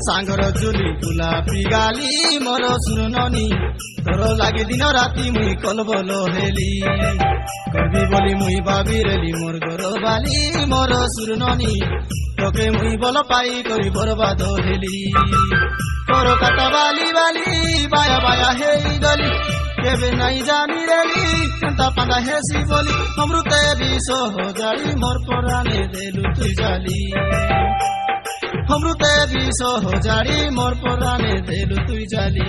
सांगर जुली गुलापी गाली मोर सुरननी तोर लागे दिन राति मुई कलबल हेली कभी बोली मुई भाबिरेली मोर घर बाली मोर सुरननी तोके मुई बल पाई करी बर्बाद हेली तोर काटा बाली बाली बाया बाया हे गली केबे नहीं जानी रेली कंता पांदा हेसी बोली अमृते विष हो जाली मोर पराने देलु तुई जाली अमृते विष हो जाली मोर पराने देलु तुई जाली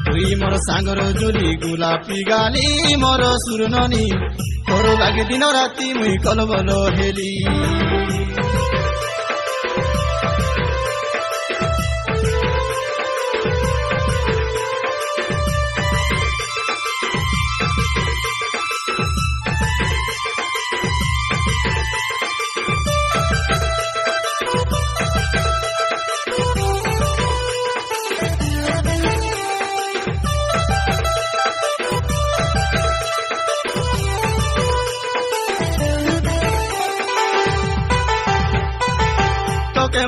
तुई मोर सांगर जुली गुलापी गाली मोर सुरननी तोर लागे दिन राति मुई कलबल हेली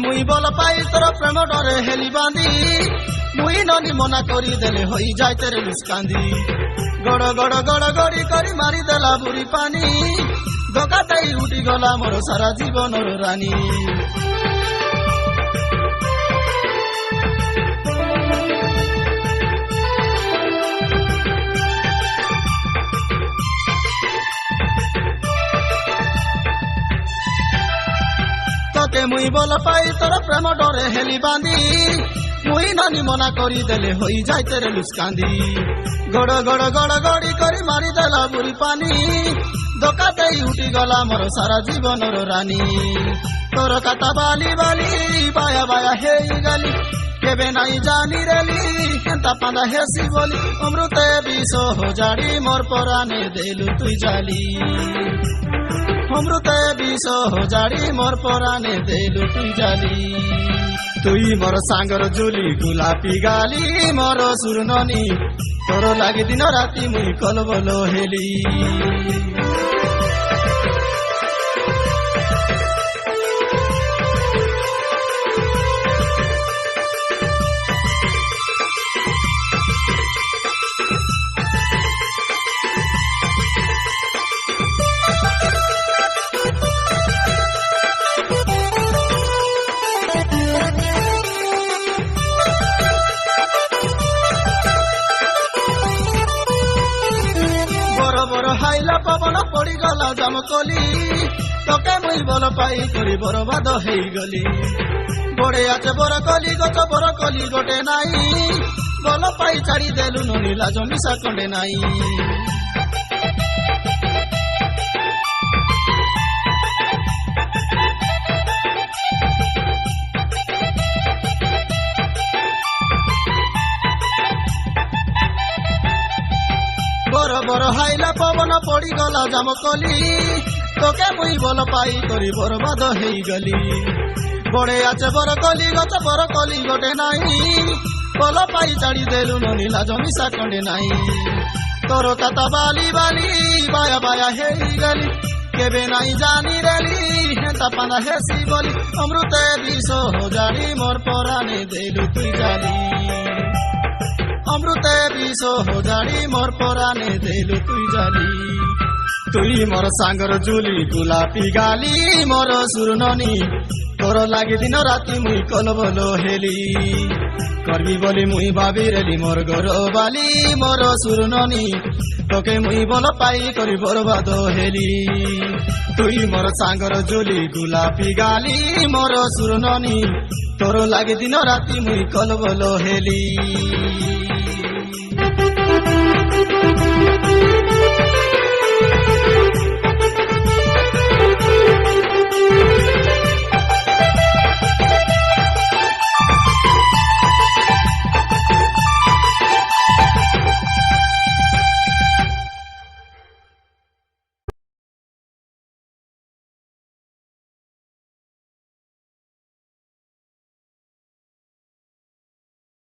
मुई बल पाई तोर प्रेम डरे हेली बांधी मुई ननी मना करी देले होई जाय तेरे लुस्कांदी गड़ गड़ गड़ गड़ी करी मारी देला बुरी पानी धोका देई उठी गला मोर सारा जीवन रानी मुई बल पाई तोर प्रेम डरे हेली बांधी मुई नानी मना करी देले होई जाय तेरे लुस्कांदी गड़ गड़ गड़ गड़ी करी मारी देला बुरी पानी धोका देई उठी गला मोर सारा जीवन रानी तोर काटा बाली बाली बाया बाया हे गली केबे नहीं जानी रेली केंता पांदा हेसी बोली अमृते विष हो जाड़ी मोर पराने देलु तुई जाली अमृते विष हो जाड़ी मोर पराने देलु तुई जाली तुई मोर सांगर जुली गुलापी गाली मोर सुरननी तोर लागे दिन राति मुई कलबल हेली हाइला पवन पड़ी गला जमकली तोके मुई बल पाई करी बर्बाद हे गली बड़े आचे बरकली गच बरकली गोटे नाई बल पाई छाड़ी देलु ननी लाज मिसा कंडे नाई बर हाइला पवन पड़ी गला जमकली तोके मुई बल पाई करी बर्बाद हे गली बड़े आचे बरकली गच बरकली गोटे नाई बल पाई छाड़ी देलु ननी लाज मिसा कंडे नाई तोर काटा बाली बाली बाया बाया हे गली केबे नहीं जानी रेली हेंता पांदा हेसी बोली अमृते विष हो जाड़ी मोर पराने देलु तुई जाली अमृते विष हो जाड़ी मोर पराने देलु तुई जाली तुई मोर सांगर जुली गुलापी गाली मोर सुरननी तोर लागे दिन राति मुई कलबल हेली करबी बोली मुई भाबिरेली मोर घर बाली मोर सुरननी तोके मुई बल पाई करी बर्बाद हेली तुई मोर सांगर जुली गुलापी गाली मोर सुरननी तोर लागे दिन राति मुई कलबल हेली